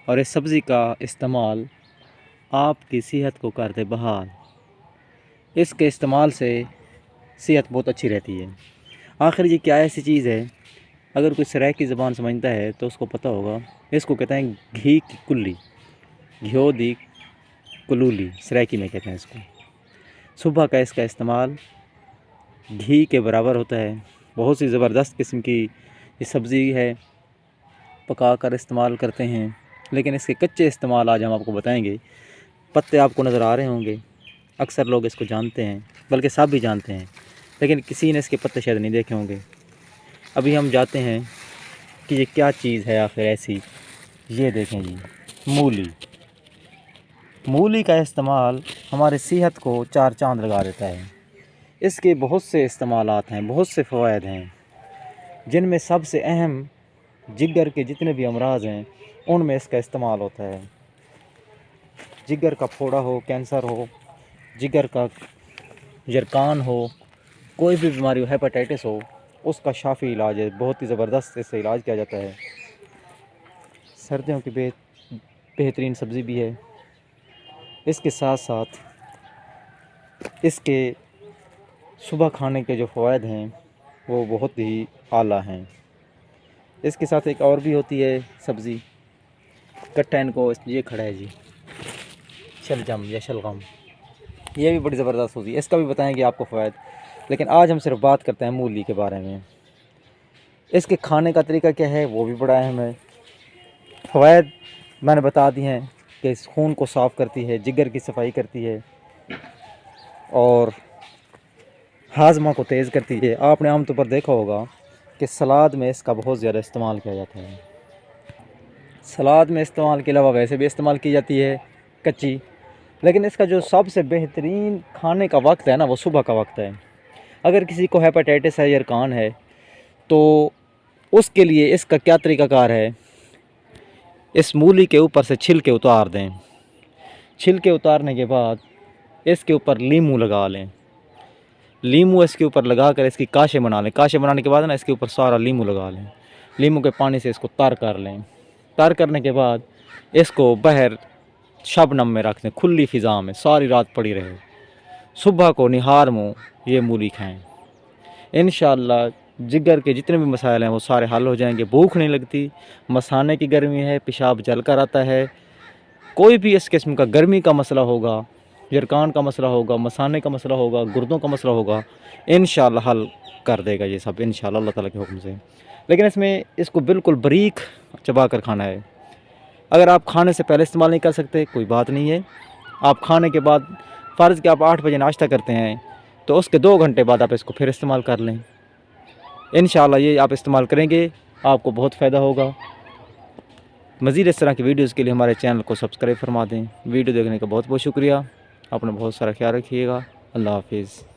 और इस सब्ज़ी का इस्तेमाल आपकी सेहत को कर दे बहाल। इसके इस्तेमाल से सेहत बहुत अच्छी रहती है। आखिर ये क्या ऐसी चीज़ है, अगर कोई सराइकी ज़बान समझता है तो उसको पता होगा। इसको कहते हैं घी की कुल्ली, घ्यो दी कुलूली सराइकी में कहते हैं इसको। सुबह का इसका इस्तेमाल घी के बराबर होता है। बहुत सी ज़बरदस्त किस्म की ये सब्ज़ी है, पका कर इस्तेमाल करते हैं। लेकिन इसके कच्चे इस्तेमाल आज हम आपको बताएंगे। पत्ते आपको नज़र आ रहे होंगे, अक्सर लोग इसको जानते हैं, बल्कि सब भी जानते हैं, लेकिन किसी ने इसके पत्ते शायद नहीं देखे होंगे। अभी हम जाते हैं कि ये क्या चीज़ है आखिर ऐसी। ये देखें जी, मूली। मूली का इस्तेमाल हमारी सेहत को चार चांद लगा देता है। इसके बहुत से इस्तेमालात हैं, बहुत से फ़वाइद हैं, जिनमें सबसे अहम जिगर के जितने भी अमराज़ हैं उनमें इसका इस्तेमाल होता है। जिगर का फोड़ा हो, कैंसर हो, जिगर का यरकान हो, कोई भी बीमारी हो, हेपेटाइटिस हो, उसका शाफ़ी इलाज है। बहुत ही ज़बरदस्त इससे इलाज किया जाता है। सर्दियों की बेहतरीन सब्ज़ी भी है। इसके साथ साथ इसके सुबह खाने के जो फ़वाइद हैं वो बहुत ही आला हैं। इसके साथ एक और भी होती है सब्ज़ी, कट्टा इनको ये खड़ा है जी, शलजम या शलगम। ये भी बड़ी ज़बरदस्त होती है, इसका भी बताएंगे आपको फ़वाइद। लेकिन आज हम सिर्फ बात करते हैं मूली के बारे में। इसके खाने का तरीका क्या है वो भी बड़ा अहम है। फ़वाइद मैंने बता दिए हैं कि इस खून को साफ़ करती है, जिगर की सफाई करती है और हाजमा को तेज़ करती है। आपने आमतौर पर देखा होगा कि सलाद में इसका बहुत ज़्यादा इस्तेमाल किया जाता है। सलाद में इस्तेमाल के अलावा वैसे भी इस्तेमाल की जाती है कच्ची, लेकिन इसका जो सबसे बेहतरीन खाने का वक्त है ना, वो सुबह का वक्त है। अगर किसी को हेपेटाइटिस है, यरकान है, तो उसके लिए इसका क्या तरीक़ाकार है, इस मूली के ऊपर से छिलके उतार दें। छिलके उतारने के बाद इसके ऊपर नींबू लगा लें। नींबू इसके ऊपर लगा कर इसकी काशे बना लें। काशे बनाने के बाद ना इसके ऊपर सारा नींबू लगा लें। नींबू के पानी से इसको तर कर लें। तर करने के बाद इसको बाहर शबनम में रख दें, खुली फ़िज़ा में, सारी रात पड़ी रहे। सुबह को निहार मुँह ये मूली खाएँ। इंशाअल्लाह जिगर के जितने भी मसाइल हैं वो सारे हल हो जाएंगे। भूख नहीं लगती, मसाने की गर्मी है, पेशाब जल कर आता है, कोई भी इस किस्म का गर्मी का मसला होगा, यरकान का मसला होगा, मसाने का मसला होगा, गुर्दों का मसला होगा, इंशाअल्लाह हल कर देगा ये सब इंशाअल्लाह अल्लाह ताला के हुक्म से। लेकिन इसमें इसको बिल्कुल बारीक चबा कर खाना है। अगर आप खाने से पहले इस्तेमाल नहीं कर सकते कोई बात नहीं है। आप खाने के बाद, फ़र्ज़ कि आप 8 बजे नाश्ता करते हैं, तो उसके 2 घंटे बाद आप इसको फिर इस्तेमाल कर लें। इंशाअल्लाह ये आप इस्तेमाल करेंगे, आपको बहुत फ़ायदा होगा। मज़ीद इस तरह की वीडियोज़ के लिए हमारे चैनल को सब्सक्राइब फरमा दें। वीडियो देखने का बहुत बहुत शुक्रिया। अपना बहुत सारा ख्याल रखिएगा। अल्लाह हाफिज़।